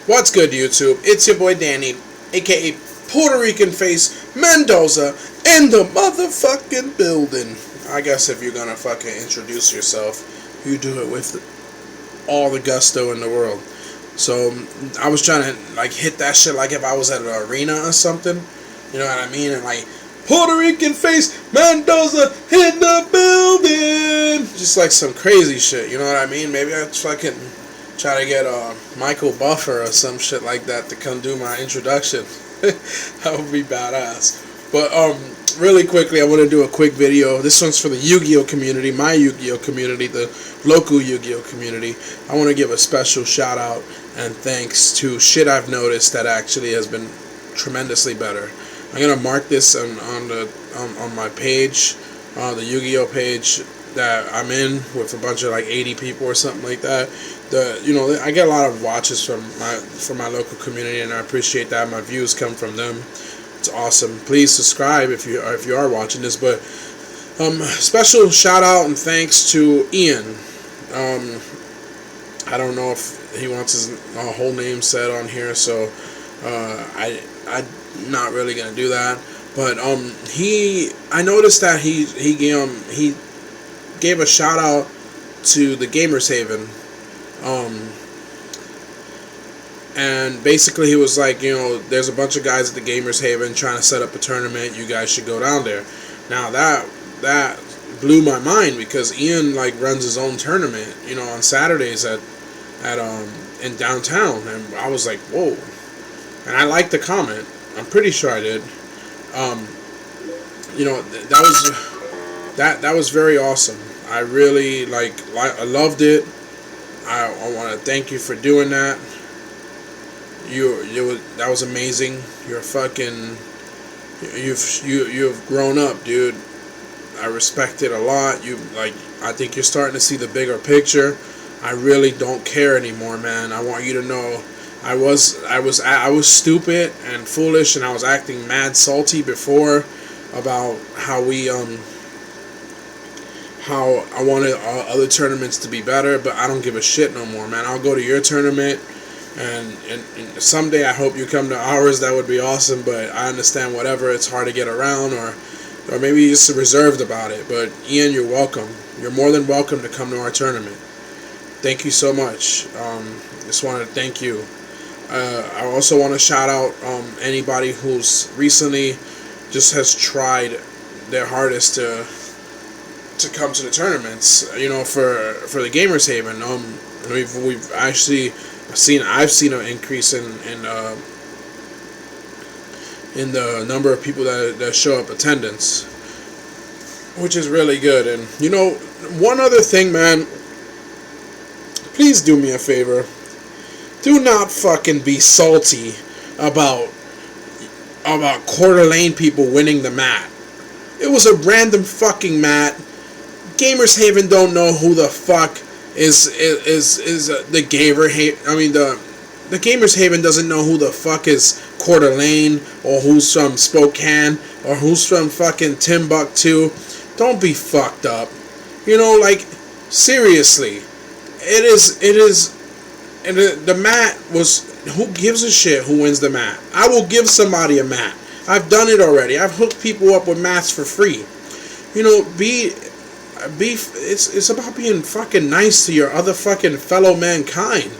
What's good, YouTube? It's your boy Danny, aka Puerto Rican Face Mendoza, in the motherfucking building. I guess if you're gonna fucking introduce yourself, you do it with all the gusto in the world. So I was trying to like hit that shit like if I was at an arena or something. You know what I mean? And like Puerto Rican Face Mendoza in the building, just like some crazy shit. You know what I mean? Maybe I fucking try to get Michael Buffer or some shit like that to come do my introduction. That would be badass. But really quickly, I want to do a quick video. This one's for the Yu-Gi-Oh community, my Yu-Gi-Oh community, the local Yu-Gi-Oh community. I want to give a special shout out and thanks to shit I've noticed that actually has been tremendously better. I'm gonna mark this on my page, the Yu-Gi-Oh page that I'm in with a bunch of like 80 people or something like that. I get a lot of watches from my local community, and I appreciate that. My views come from them. It's awesome. Please subscribe if you are watching this. But special shout out and thanks to Ian. I don't know if he wants his whole name said on here, so I'm not really gonna do that. But I noticed that he gave a shout out to the Gamers Haven. And basically he was like, there's a bunch of guys at the Gamers Haven trying to set up a tournament. You guys should go down there. Now that blew my mind, because Ian like runs his own tournament, on Saturdays at in downtown, and I was like, whoa. And I liked the comment. I'm pretty sure I did. That was very awesome. I really I loved it. I want to thank you for doing that. That was amazing. You've grown up, dude. I respect it a lot. I think you're starting to see the bigger picture. I really don't care anymore, man. I want you to know I was stupid and foolish, and I was acting mad salty before about how I wanted other tournaments to be better, but I don't give a shit no more, man. I'll go to your tournament, and someday I hope you come to ours. That would be awesome, but I understand whatever, it's hard to get around, or maybe you're just reserved about it. But Ian, you're welcome. You're more than welcome to come to our tournament. Thank you so much. Just want to thank you. I also want to shout out anybody who's recently just has tried their hardest to come to the tournaments. For the Gamers Haven. We've actually I've seen an increase in the number of people that show up attendance, which is really good. And one other thing, man. Please do me a favor. Do not fucking be salty about Coeur d'Alene people winning the mat. It was a random fucking mat. Gamers Haven don't know who the fuck is the Gamer Haven. I mean the Gamers Haven doesn't know who the fuck is Coeur d'Alene, or who's from Spokane, or who's from fucking Timbuktu. Don't be fucked up. Seriously. It is, and the mat was, who gives a shit who wins the mat? I will give somebody a mat. I've done it already. I've hooked people up with mats for free. It's about being fucking nice to your other fucking fellow mankind.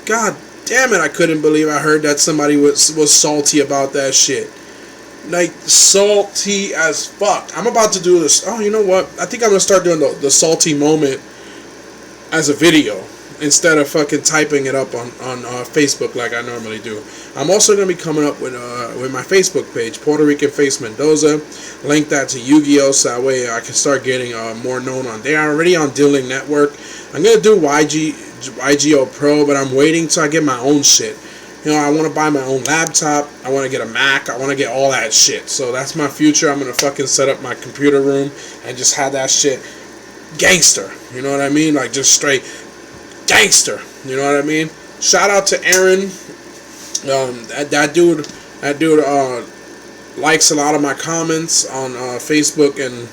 God damn it, I couldn't believe I heard that somebody was salty about that shit. Salty as fuck. I'm about to do this. Oh, you know what? I think I'm going to start doing the salty moment as a video, instead of fucking typing it up on Facebook like I normally do. I'm also going to be coming up with my Facebook page, Puerto Rican Face Mendoza. Link that to Yu-Gi-Oh, so that way I can start getting more known on there. I'm already on Dealing Network. I'm going to do YGO Pro, but I'm waiting till I get my own shit. I want to buy my own laptop. I want to get a Mac. I want to get all that shit. So that's my future. I'm going to fucking set up my computer room and just have that shit gangster. You know what I mean? Like, just straight gangster. You know what I mean? Shout out to Aaron. That dude likes a lot of my comments on Facebook, and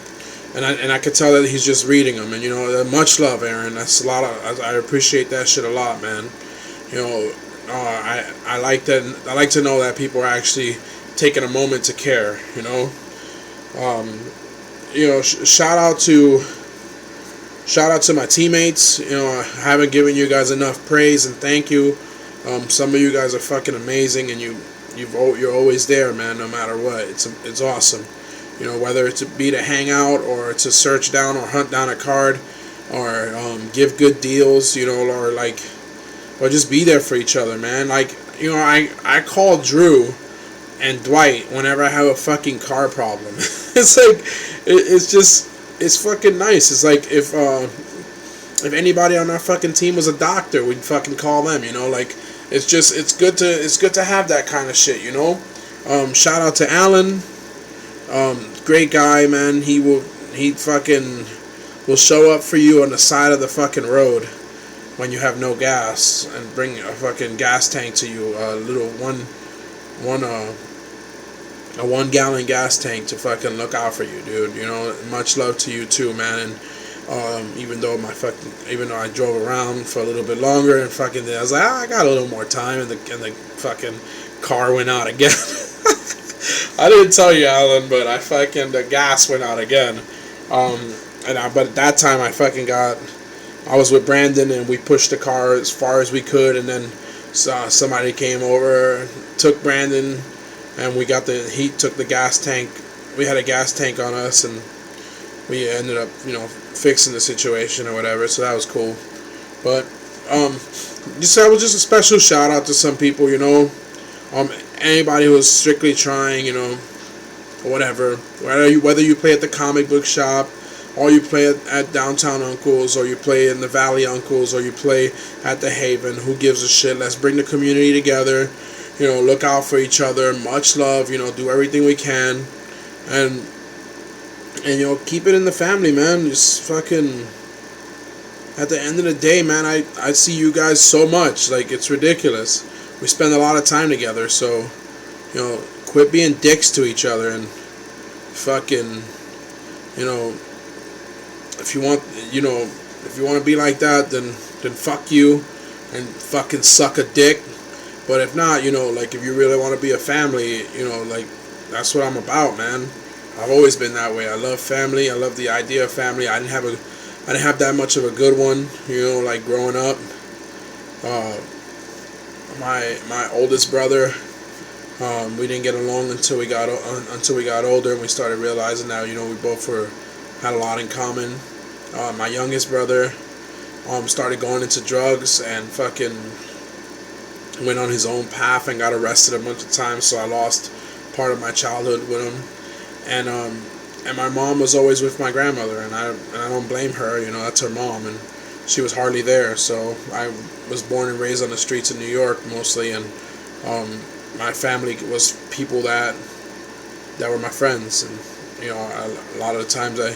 I could tell that he's just reading them. And much love, Aaron. That's a lot of. I appreciate that shit a lot, man. I like that. I like to know that people are actually taking a moment to care. Um, shout out to my teammates. I haven't given you guys enough praise and thank you. Some of you guys are fucking amazing, and you're always there, man. No matter what, it's awesome. Whether it's be to hang out or to search down or hunt down a card, or give good deals, or just be there for each other, man. I call Drew and Dwight whenever I have a fucking car problem. It's fucking nice. It's like if anybody on our fucking team was a doctor, we'd fucking call them. It's good to have that kind of shit. Shout out to Alan. Great guy, man. He fucking will show up for you on the side of the fucking road when you have no gas, and bring a fucking gas tank to you, a little a 1 gallon gas tank to fucking look out for you, dude. Much love to you too, man. And even though I drove around for a little bit longer, and fucking I was like, I got a little more time, and the fucking car went out again. I didn't tell you, Alan, but the gas went out again. But at that time I was with Brandon, and we pushed the car as far as we could, and then somebody came over, took Brandon, and he took the gas tank. We had a gas tank on us, and we ended up, fixing the situation or whatever, so that was cool. But, that was just a special shout out to some people, anybody who was strictly trying, whatever, whether you play at the comic book shop, or you play at Downtown Uncle's, or you play in the Valley Uncle's, or you play at the Haven, who gives a shit? Let's bring the community together, look out for each other, much love, do everything we can, and keep it in the family, man. Just fucking, at the end of the day, man, I see you guys so much, it's ridiculous. We spend a lot of time together, so, quit being dicks to each other, and fucking, if you want to be like that, then fuck you, and fucking suck a dick. But if not, if you really want to be a family, that's what I'm about, man. I've always been that way. I love family. I love the idea of family. I didn't have that much of a good one, growing up. My oldest brother, we didn't get along until we got older, and we started realizing that we both had a lot in common. My youngest brother started going into drugs and fucking went on his own path and got arrested a bunch of times, so I lost part of my childhood with him. And my mom was always with my grandmother, and I don't blame her. That's her mom, and she was hardly there. So I was born and raised on the streets of New York mostly, and my family was people that were my friends, and a lot of the times I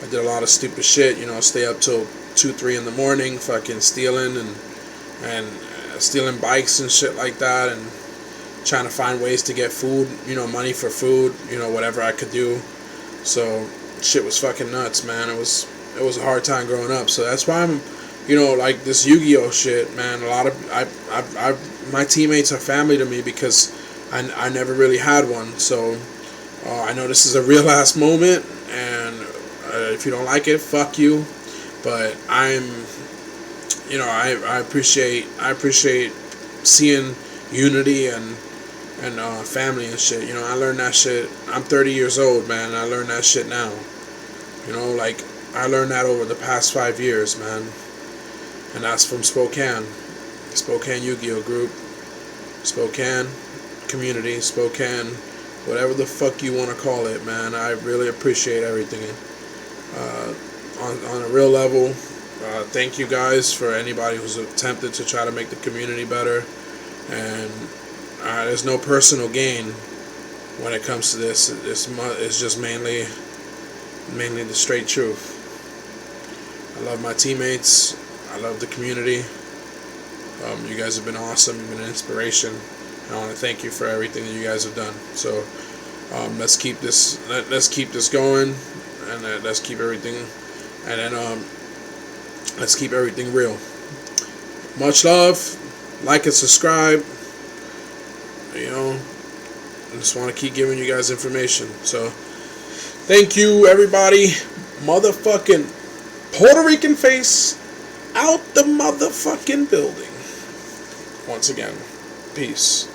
did a lot of stupid shit. Stay up till 2-3 in the morning, fucking stealing and stealing bikes and shit like that, and trying to find ways to get food, money for food, whatever I could do. So shit was fucking nuts, man. It was a hard time growing up. So that's why I'm, this Yu-Gi-Oh shit, man. A lot of my teammates are family to me because I never really had one. So I know this is a real ass moment, and if you don't like it, fuck you. But I appreciate seeing unity and family and shit. I learned that shit. I'm 30 years old, man. I learned that shit now. I learned that over the past 5 years, man. And that's from Spokane Yu-Gi-Oh group, Spokane community, Spokane, whatever the fuck you want to call it, man. I really appreciate everything. On a real level, thank you guys for anybody who's attempted to try to make the community better. And there's no personal gain when it comes to this. It's just mainly the straight truth. I love my teammates. I love the community. You guys have been awesome. You've been an inspiration. I want to thank you for everything that you guys have done. So let's keep this going, and let's keep everything, and then let's keep everything real. Much love. Like and subscribe. You know, I just want to keep giving you guys information. So, thank you, everybody. Motherfucking Puerto Rican face out the motherfucking building. Once again, peace.